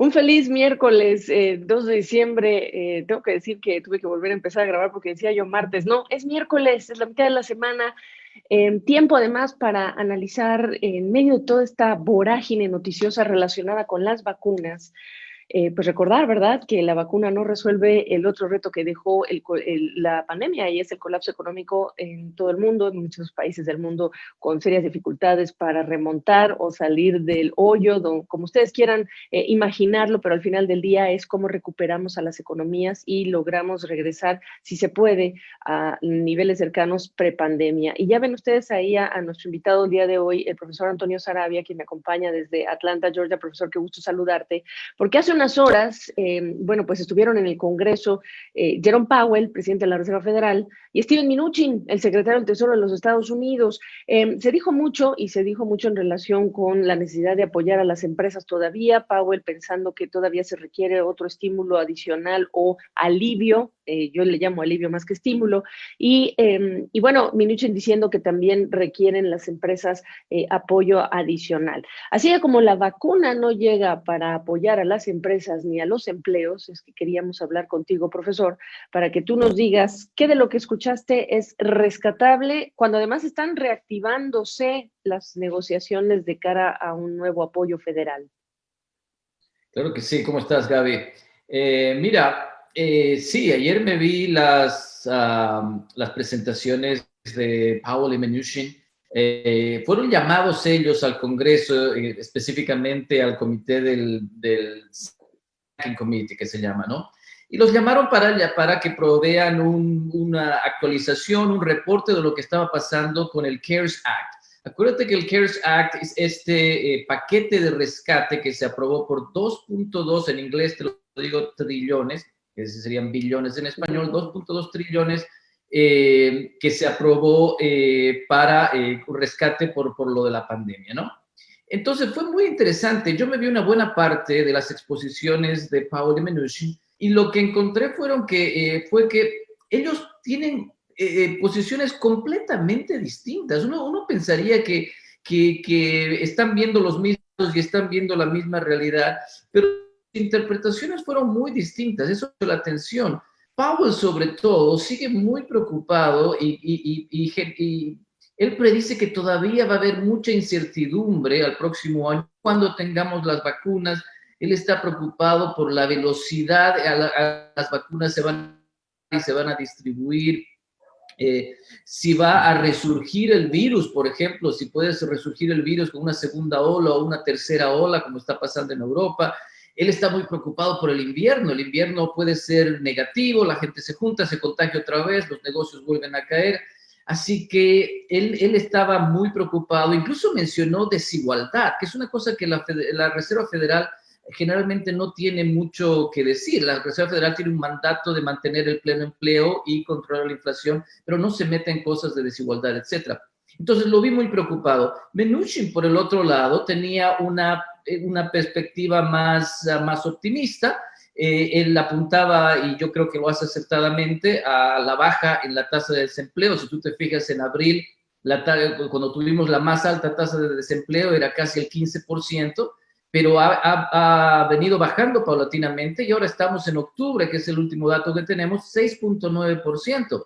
Un feliz miércoles, 2 de diciembre. Tengo que decir que tuve que volver a empezar a grabar porque decía yo martes. No, es miércoles, es la mitad de la semana. Tiempo además para analizar en medio de toda esta vorágine noticiosa relacionada con las vacunas. Pues recordar, ¿verdad?, que la vacuna no resuelve el otro reto que dejó la pandemia y es el colapso económico en todo el mundo, en muchos países del mundo con serias dificultades para remontar o salir del hoyo, como ustedes quieran imaginarlo, pero al final del día es cómo recuperamos a las economías y logramos regresar, si se puede, a niveles cercanos prepandemia. Y ya ven ustedes ahí a nuestro invitado el día de hoy, el profesor Antonio Sarabia, quien me acompaña desde Atlanta, Georgia. Profesor, qué gusto saludarte, porque hace unas horas, bueno, pues estuvieron en el Congreso Jerome Powell, presidente de la Reserva Federal, y Steven Mnuchin, el secretario del Tesoro de los Estados Unidos. Se dijo mucho en relación con la necesidad de apoyar a las empresas todavía. Powell pensando que todavía se requiere otro estímulo adicional o alivio, yo le llamo alivio más que estímulo, y bueno, Mnuchin diciendo que también requieren las empresas apoyo adicional. Así que como la vacuna no llega para apoyar a las empresas ni a los empleos, es que queríamos hablar contigo, profesor, para que tú nos digas qué de lo que escuchaste es rescatable, cuando además están reactivándose las negociaciones de cara a un nuevo apoyo federal. Claro que sí. ¿Cómo estás, Gaby? Sí, ayer me vi las presentaciones de Powell y Mnuchin. Fueron llamados ellos al Congreso, específicamente al comité del Banking Committee, que se llama, ¿no? Y los llamaron para que provean una actualización, un reporte de lo que estaba pasando con el CARES Act. Acuérdate que el CARES Act es este paquete de rescate que se aprobó por 2.2, en inglés te lo digo, trillones, que serían billones en español, 2.2 trillones que se aprobó para rescate por lo de la pandemia, ¿no? Entonces fue muy interesante. Yo me vi una buena parte de las exposiciones de Powell y Mnuchin y lo que encontré fue que ellos tienen posiciones completamente distintas. Uno pensaría que están viendo los mismos y están viendo la misma realidad, pero las interpretaciones fueron muy distintas. Eso dio la atención. Powell, sobre todo, sigue muy preocupado y él predice que todavía va a haber mucha incertidumbre al próximo año cuando tengamos las vacunas. Él está preocupado por la velocidad a las vacunas se van a distribuir. Si va a resurgir el virus, por ejemplo, si puede resurgir el virus con una segunda ola o una tercera ola, como está pasando en Europa. Él está muy preocupado por el invierno. El invierno puede ser negativo, la gente se junta, se contagia otra vez, los negocios vuelven a caer. Así que él estaba muy preocupado, incluso mencionó desigualdad, que es una cosa que la Reserva Federal generalmente no tiene mucho que decir. La Reserva Federal tiene un mandato de mantener el pleno empleo y controlar la inflación, pero no se mete en cosas de desigualdad, etcétera. Entonces lo vi muy preocupado. Mnuchin, por el otro lado, tenía una perspectiva más optimista. Él apuntaba, y yo creo que lo hace acertadamente, a la baja en la tasa de desempleo. Si tú te fijas en abril, cuando tuvimos la más alta tasa de desempleo era casi el 15%, pero ha venido bajando paulatinamente y ahora estamos en octubre, que es el último dato que tenemos, 6.9%.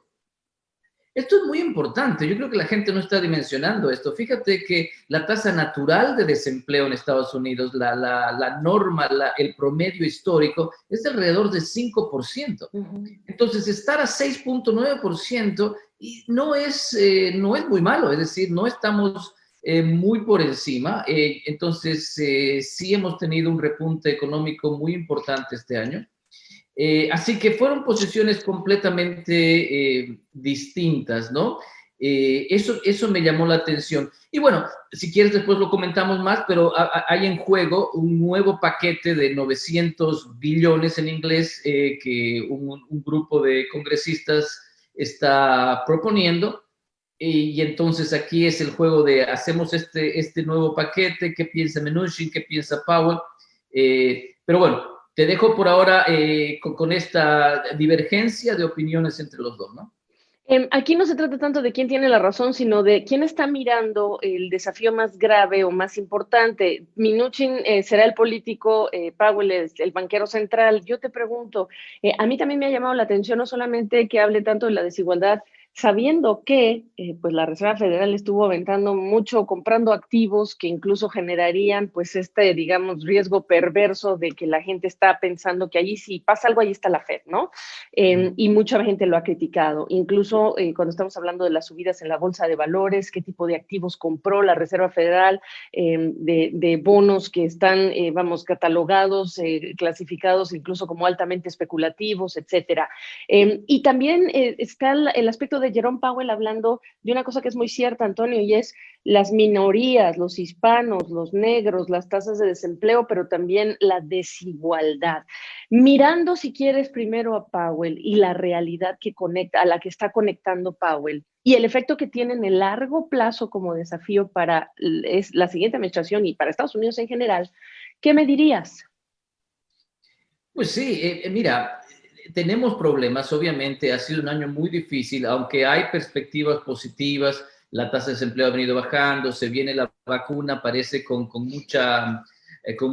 Esto es muy importante. Yo creo que la gente no está dimensionando esto. Fíjate que la tasa natural de desempleo en Estados Unidos, la norma, el promedio histórico, es de alrededor de 5%. Entonces, estar a 6.9% no es muy malo, es decir, no estamos muy por encima. Entonces, sí hemos tenido un repunte económico muy importante este año. Así que fueron posiciones completamente distintas, ¿no? Eso me llamó la atención. Y bueno, si quieres después lo comentamos más, pero hay en juego un nuevo paquete de 900 billones en inglés que un grupo de congresistas está proponiendo. Y entonces aquí es el juego de hacemos este nuevo paquete, qué piensa Mnuchin, qué piensa Powell. Pero bueno, te dejo por ahora con esta divergencia de opiniones entre los dos, ¿no? Aquí no se trata tanto de quién tiene la razón, sino de quién está mirando el desafío más grave o más importante. Mnuchin será el político, Powell es el banquero central. Yo te pregunto, a mí también me ha llamado la atención no solamente que hable tanto de la desigualdad, sabiendo que pues la Reserva Federal estuvo aventando mucho, comprando activos que incluso generarían pues digamos, riesgo perverso de que la gente está pensando que allí si pasa algo, allí está la Fed, ¿no? Y mucha gente lo ha criticado. Incluso cuando estamos hablando de las subidas en la bolsa de valores, qué tipo de activos compró la Reserva Federal, de bonos que están, vamos, catalogados, clasificados incluso como altamente especulativos, etcétera. Y también está el aspecto de Jerome Powell hablando de una cosa que es muy cierta, Antonio, y es las minorías, los hispanos, los negros, las tasas de desempleo, pero también la desigualdad. Mirando, si quieres, primero a Powell y la realidad que conecta, a la que está conectando Powell y el efecto que tiene en el largo plazo como desafío para la siguiente administración y para Estados Unidos en general, ¿qué me dirías? Pues sí, mira, tenemos problemas, obviamente ha sido un año muy difícil, aunque hay perspectivas positivas, la tasa de desempleo ha venido bajando, se viene la vacuna, parece con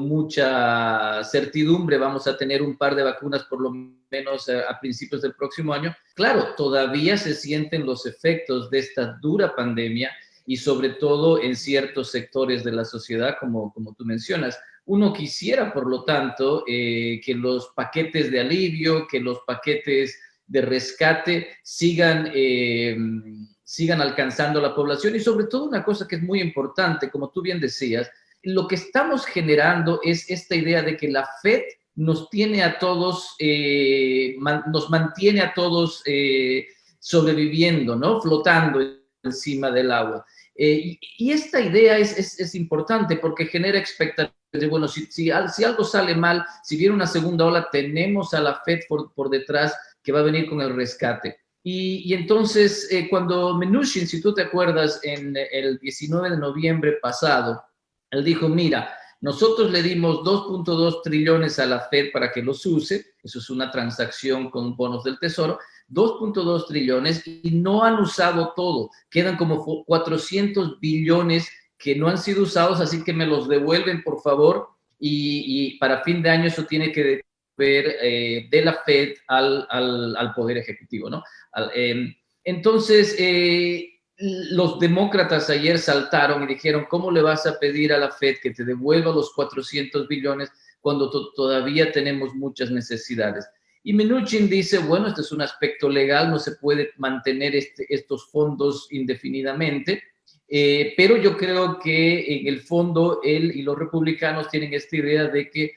mucha certidumbre, vamos a tener un par de vacunas por lo menos a principios del próximo año. Claro, todavía se sienten los efectos de esta dura pandemia y sobre todo en ciertos sectores de la sociedad, como tú mencionas. Uno quisiera, por lo tanto, que los paquetes de alivio, que los paquetes de rescate sigan alcanzando a la población y sobre todo una cosa que es muy importante, como tú bien decías, lo que estamos generando es esta idea de que la Fed nos tiene a todos, nos mantiene a todos sobreviviendo, ¿no? Flotando encima del agua. Y esta idea es importante porque genera expectativas de, bueno, si algo sale mal, si viene una segunda ola, tenemos a la Fed por detrás que va a venir con el rescate. Y entonces, cuando Mnuchin, si tú te acuerdas, en el 19 de noviembre pasado, él dijo, mira, nosotros le dimos 2.2 trillones a la Fed para que los use, eso es una transacción con bonos del Tesoro, 2.2 trillones y no han usado todo, quedan como 400 billones que no han sido usados, así que me los devuelven, por favor, y para fin de año eso tiene que devolver de la Fed al Poder Ejecutivo, ¿no? Entonces, los demócratas ayer saltaron y dijeron, ¿cómo le vas a pedir a la Fed que te devuelva los 400 billones cuando todavía tenemos muchas necesidades? Y Mnuchin dice, bueno, este es un aspecto legal, no se puede mantener estos fondos indefinidamente, pero yo creo que en el fondo él y los republicanos tienen esta idea de que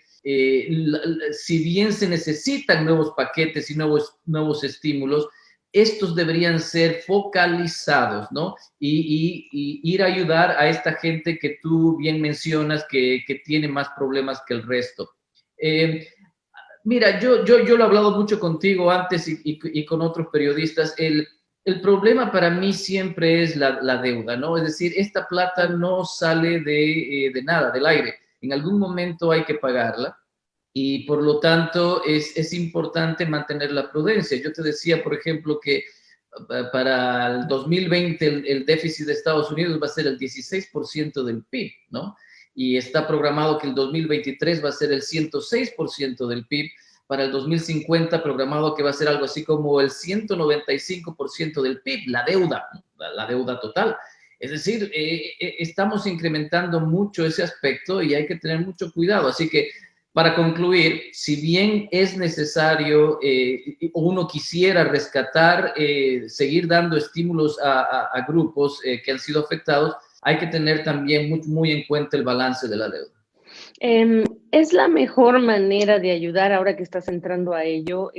si bien se necesitan nuevos paquetes y nuevos estímulos, estos deberían ser focalizados, ¿no? Y ir a ayudar a esta gente que tú bien mencionas que tiene más problemas que el resto. Mira, yo lo he hablado mucho contigo antes y con otros periodistas. El problema para mí siempre es la deuda, ¿no? Es decir, esta plata no sale de nada, del aire. En algún momento hay que pagarla y por lo tanto es importante mantener la prudencia. Yo te decía, por ejemplo, que para el 2020 el déficit de Estados Unidos va a ser el 16% del PIB, ¿no? Y está programado que el 2023 va a ser el 106% del PIB, para el 2050 programado que va a ser algo así como el 195% del PIB, la deuda total. Es decir, estamos incrementando mucho ese aspecto y hay que tener mucho cuidado. Así que para concluir, si bien es necesario o uno quisiera rescatar, seguir dando estímulos a grupos que han sido afectados, hay que tener también muy en cuenta el balance de la deuda. Es la mejor manera de ayudar ahora que estás entrando a ello,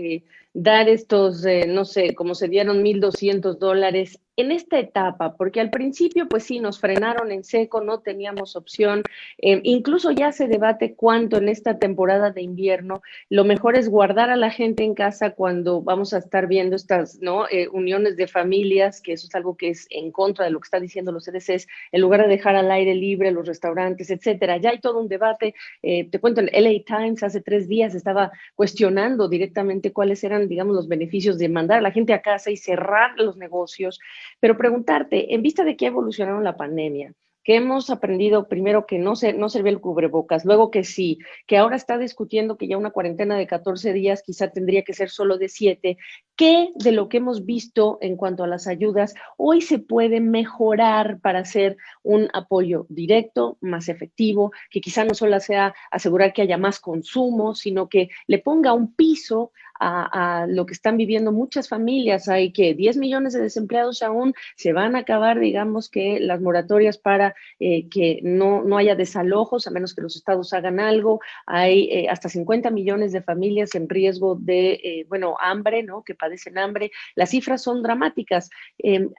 dar estos, no sé, como se dieron $1,200 en esta etapa, porque al principio, pues sí, nos frenaron en seco, no teníamos opción. Incluso ya se debate cuánto en esta temporada de invierno lo mejor es guardar a la gente en casa cuando vamos a estar viendo estas, ¿no? Uniones de familias, que eso es algo que es en contra de lo que están diciendo los CDCs, en lugar de dejar al aire libre los restaurantes, etcétera. Ya hay todo un debate. Te cuento, el LA Times hace 3 días estaba cuestionando directamente cuáles eran tienen, digamos, los beneficios de mandar a la gente a casa y cerrar los negocios, pero preguntarte, en vista de que ha evolucionado la pandemia, que hemos aprendido primero que no servía el cubrebocas, luego que sí, que ahora está discutiendo que ya una cuarentena de 14 días quizá tendría que ser solo de 7. ¿Qué de lo que hemos visto en cuanto a las ayudas hoy se puede mejorar para hacer un apoyo directo, más efectivo, que quizá no solo sea asegurar que haya más consumo, sino que le ponga un piso a lo que están viviendo muchas familias? Hay que 10 millones de desempleados aún, se van a acabar, digamos, que las moratorias para que no haya desalojos, a menos que los estados hagan algo. Hay hasta 50 millones de familias en riesgo de, hambre, ¿no? Que padecen hambre. Las cifras son dramáticas.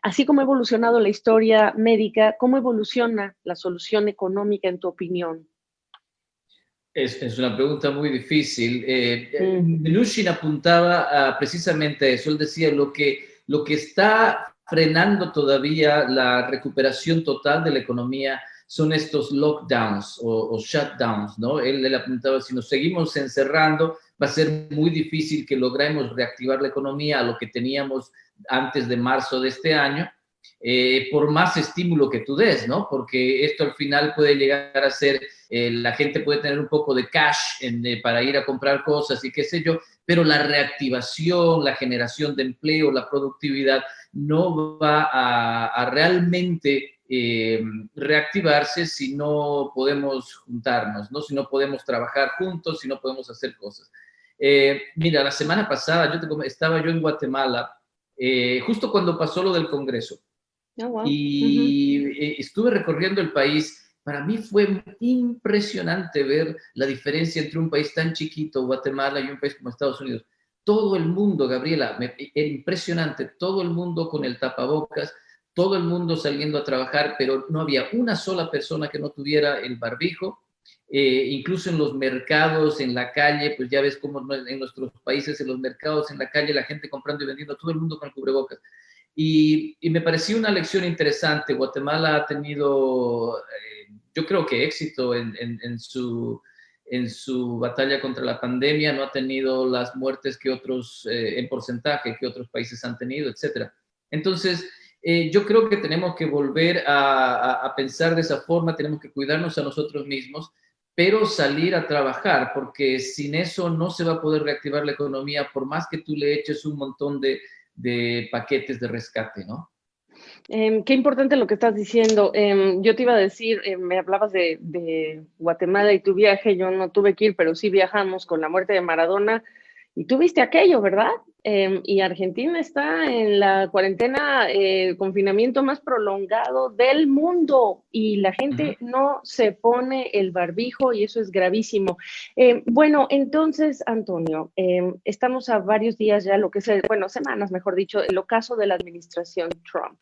Así como ha evolucionado la historia médica, ¿cómo evoluciona la solución económica en tu opinión? Es una pregunta muy difícil. Mm. Mnuchin apuntaba precisamente a eso. Él decía lo que está frenando todavía la recuperación total de la economía son estos lockdowns o shutdowns, ¿no? Él apuntaba, si nos seguimos encerrando, va a ser muy difícil que logremos reactivar la economía a lo que teníamos antes de marzo de este año, por más estímulo que tú des, ¿no? Porque esto al final puede llegar a ser, la gente puede tener un poco de cash para ir a comprar cosas y qué sé yo, pero la reactivación, la generación de empleo, la productividad no va a realmente reactivarse si no podemos juntarnos, ¿no? Si no podemos trabajar juntos, si no podemos hacer cosas. Mira, la semana pasada estaba yo en Guatemala, justo cuando pasó lo del Congreso, Oh, wow. Uh-huh. y estuve recorriendo el país. Para mí fue impresionante ver la diferencia entre un país tan chiquito, Guatemala, y un país como Estados Unidos. Todo el mundo, Gabriela, era impresionante, todo el mundo con el tapabocas, todo el mundo saliendo a trabajar, pero no había una sola persona que no tuviera el barbijo. Incluso en los mercados, en la calle, pues ya ves cómo en nuestros países, en los mercados, en la calle, la gente comprando y vendiendo, todo el mundo con el cubrebocas. Y me pareció una lección interesante. Guatemala ha tenido, yo creo que éxito en su batalla contra la pandemia, no ha tenido las muertes que otros, en porcentaje, que otros países han tenido, etcétera. Entonces, yo creo que tenemos que volver a pensar de esa forma, tenemos que cuidarnos a nosotros mismos, pero salir a trabajar, porque sin eso no se va a poder reactivar la economía, por más que tú le eches un montón de paquetes de rescate, ¿no? Qué importante lo que estás diciendo. Yo te iba a decir, me hablabas de Guatemala y tu viaje, yo no tuve que ir, pero sí viajamos con la muerte de Maradona y tú viste aquello, ¿verdad? Y Argentina está en la cuarentena, confinamiento más prolongado del mundo y la gente no se pone el barbijo y eso es gravísimo. Bueno, entonces, Antonio, estamos a varios días ya, lo que es, semanas, mejor dicho, el ocaso de la administración Trump.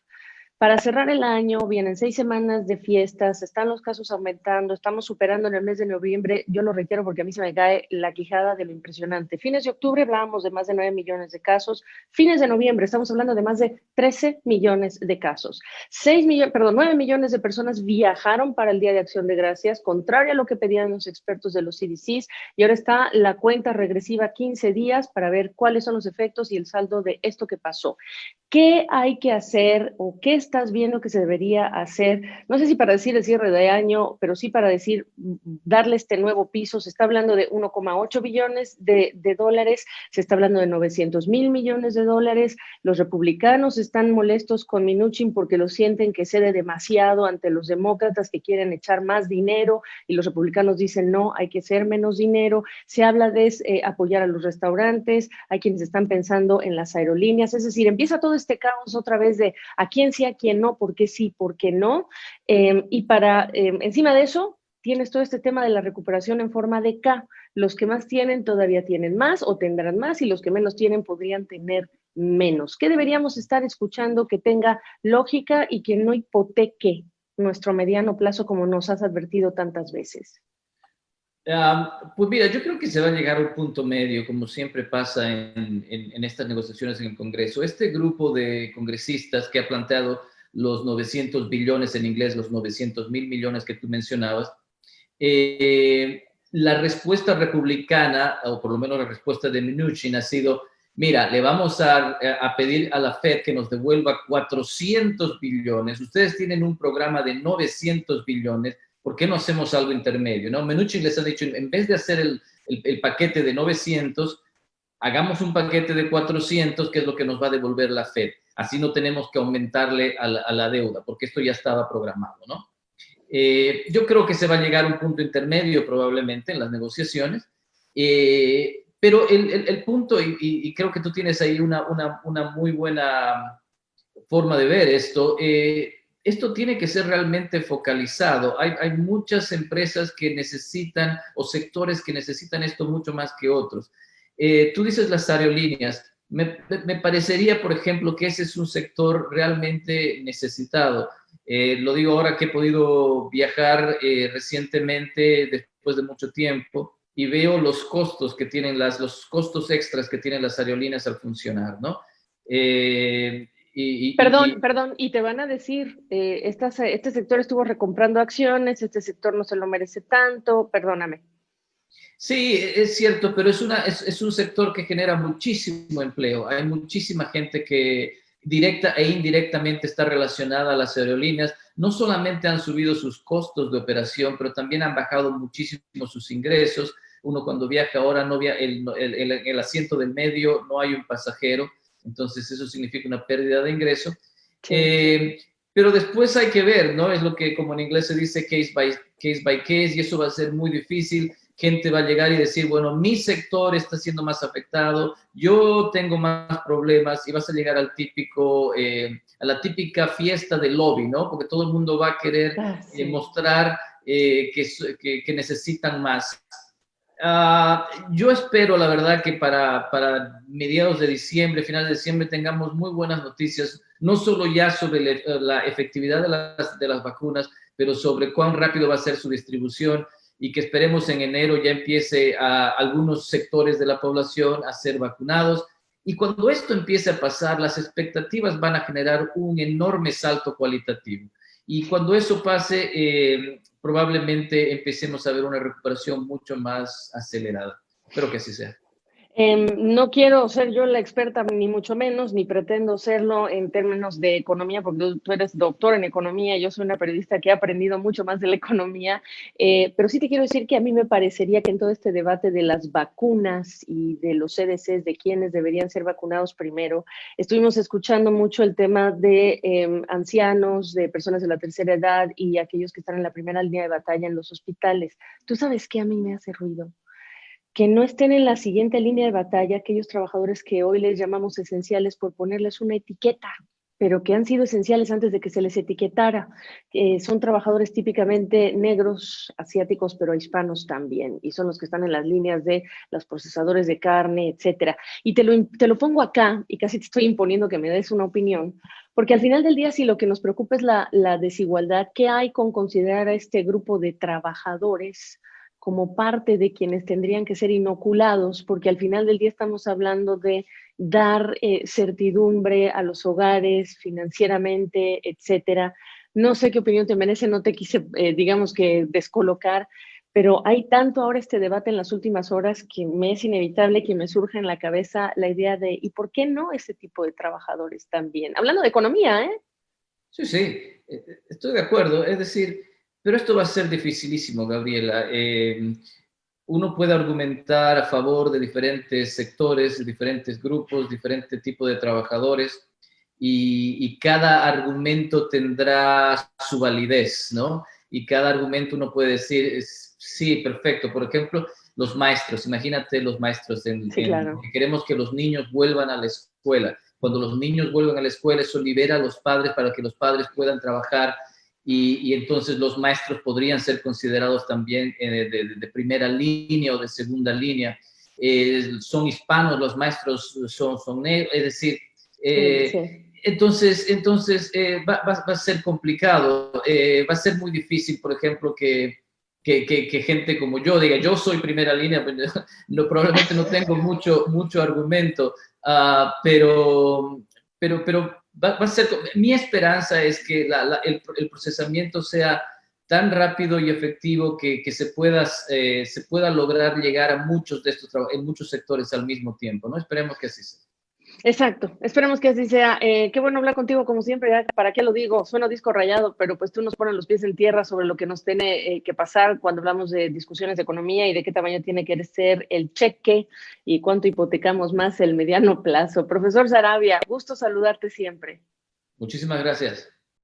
Para cerrar el año, vienen 6 semanas de fiestas, están los casos aumentando, estamos superando en el mes de noviembre, yo lo reitero porque a mí se me cae la quijada de lo impresionante. Fines de octubre hablábamos de más de 9 millones de casos, fines de noviembre estamos hablando de más de 13 millones de casos. 9 millones de personas viajaron para el Día de Acción de Gracias, contrario a lo que pedían los expertos de los CDCs, y ahora está la cuenta regresiva 15 días para ver cuáles son los efectos y el saldo de esto que pasó. ¿Qué hay que hacer o qué estás viendo que se debería hacer? No sé si para decir el cierre de año, pero sí para decir, darle este nuevo piso. Se está hablando de 1,8 billones de dólares, se está hablando de 900,000 millones de dólares. Los republicanos están molestos con Mnuchin porque lo sienten que cede demasiado ante los demócratas que quieren echar más dinero y los republicanos dicen no, hay que ser menos dinero. Se habla de apoyar a los restaurantes, hay quienes están pensando en las aerolíneas, es decir, empieza todo este caos otra vez de a quién sí, a quién no, por qué sí, por qué no. Y encima de eso, tienes todo este tema de la recuperación en forma de K. Los que más tienen todavía tienen más o tendrán más y los que menos tienen podrían tener menos. ¿Qué deberíamos estar escuchando que tenga lógica y que no hipoteque nuestro mediano plazo como nos has advertido tantas veces? Pues mira, yo creo que se va a llegar a un punto medio, como siempre pasa en estas negociaciones en el Congreso. Este grupo de congresistas que ha planteado los 900 billones en inglés, los 900,000 millones que tú mencionabas, la respuesta republicana, o por lo menos la respuesta de Mnuchin, ha sido, mira, le vamos a pedir a la Fed que nos devuelva 400 billones. Ustedes tienen un programa de 900 billones. ¿Por qué no hacemos algo intermedio? ¿No? Mnuchin les ha dicho, en vez de hacer el paquete de 900, hagamos un paquete de 400, que es lo que nos va a devolver la Fed. Así no tenemos que aumentarle a la deuda, porque esto ya estaba programado, ¿no? Yo creo que se va a llegar a un punto intermedio probablemente en las negociaciones, pero el punto, y creo que tú tienes ahí una muy buena forma de ver esto, esto tiene que ser realmente focalizado. Hay muchas empresas que necesitan, o sectores que necesitan esto mucho más que otros. Tú dices las aerolíneas. Me parecería, por ejemplo, que ese es un sector realmente necesitado. Lo digo ahora que he podido viajar recientemente, después de mucho tiempo, y veo los costos que tienen los costos extras que tienen las aerolíneas al funcionar, ¿no? Perdón, y te van a decir, este sector estuvo recomprando acciones, este sector no se lo merece tanto, perdóname. Sí, es cierto, pero es un sector que genera muchísimo empleo. Hay muchísima gente que directa e indirectamente está relacionada a las aerolíneas. No solamente han subido sus costos de operación, pero también han bajado muchísimo sus ingresos. Uno cuando viaja ahora, el asiento del medio no hay un pasajero, entonces eso significa una pérdida de ingreso. Sí. Pero después hay que ver, ¿no? Es lo que como en inglés se dice case by case, y eso va a ser muy difícil. Gente va a llegar y decir, bueno, mi sector está siendo más afectado, yo tengo más problemas, y vas a llegar al a la típica fiesta de lobby, ¿no? Porque todo el mundo va a querer Sí. mostrar que necesitan más. Yo espero, la verdad, que para mediados de diciembre, finales de diciembre, tengamos muy buenas noticias, no solo ya sobre la efectividad de las vacunas, pero sobre cuán rápido va a ser su distribución, y que esperemos en enero ya empiece a algunos sectores de la población a ser vacunados. Y cuando esto empiece a pasar, las expectativas van a generar un enorme salto cualitativo. Y cuando eso pase, probablemente empecemos a ver una recuperación mucho más acelerada. Espero que así sea. No quiero ser yo la experta, ni mucho menos, ni pretendo serlo en términos de economía, porque tú eres doctor en economía, yo soy una periodista que ha aprendido mucho más de la economía, pero sí te quiero decir que a mí me parecería que en todo este debate de las vacunas y de los CDCs, de quiénes deberían ser vacunados primero, estuvimos escuchando mucho el tema de ancianos, de personas de la tercera edad y aquellos que están en la primera línea de batalla en los hospitales. ¿Tú sabes qué a mí me hace ruido? Que no estén en la siguiente línea de batalla aquellos trabajadores que hoy les llamamos esenciales por ponerles una etiqueta, pero que han sido esenciales antes de que se les etiquetara. Son trabajadores típicamente negros, asiáticos, pero hispanos también, y son los que están en las líneas de los procesadores de carne, etcétera. Y te lo pongo acá, y casi te estoy imponiendo que me des una opinión, porque al final del día, si lo que nos preocupa es la desigualdad, ¿qué hay con considerar a este grupo de trabajadores como parte de quienes tendrían que ser inoculados? Porque al final del día estamos hablando de dar certidumbre a los hogares financieramente, etcétera. No sé qué opinión te merece, no te quise, digamos que, descolocar, pero hay tanto ahora este debate en las últimas horas que me es inevitable que me surja en la cabeza la idea de, ¿y por qué no ese tipo de trabajadores también? Hablando de economía, ¿eh? Sí, sí, estoy de acuerdo. Es decir, pero esto va a ser dificilísimo, Gabriela. Uno puede argumentar a favor de diferentes sectores, diferentes grupos, diferente tipo de trabajadores, y cada argumento tendrá su validez, ¿no? Y cada argumento uno puede decir, sí, perfecto. Por ejemplo, los maestros, imagínate los maestros, Sí, claro. que queremos que los niños vuelvan a la escuela. Cuando los niños vuelvan a la escuela, eso libera a los padres para que los padres puedan trabajar, y entonces los maestros podrían ser considerados también de primera línea o de segunda línea. Son hispanos, los maestros son negros, es decir, Sí. entonces va a ser complicado, va a ser muy difícil, por ejemplo, que gente como yo diga, yo soy primera línea, no, probablemente no tengo mucho argumento, pero va a ser, mi esperanza es que el procesamiento sea tan rápido y efectivo que se pueda lograr llegar a muchos de estos en muchos sectores al mismo tiempo, ¿no? Esperemos que así sea. Exacto, esperemos que así sea. Qué bueno hablar contigo como siempre, ya, ¿para qué lo digo? Suena disco rayado, pero pues tú nos pones los pies en tierra sobre lo que nos tiene que pasar cuando hablamos de discusiones de economía y de qué tamaño tiene que ser el cheque y cuánto hipotecamos más el mediano plazo. Profesor Sarabia, gusto saludarte siempre. Muchísimas gracias.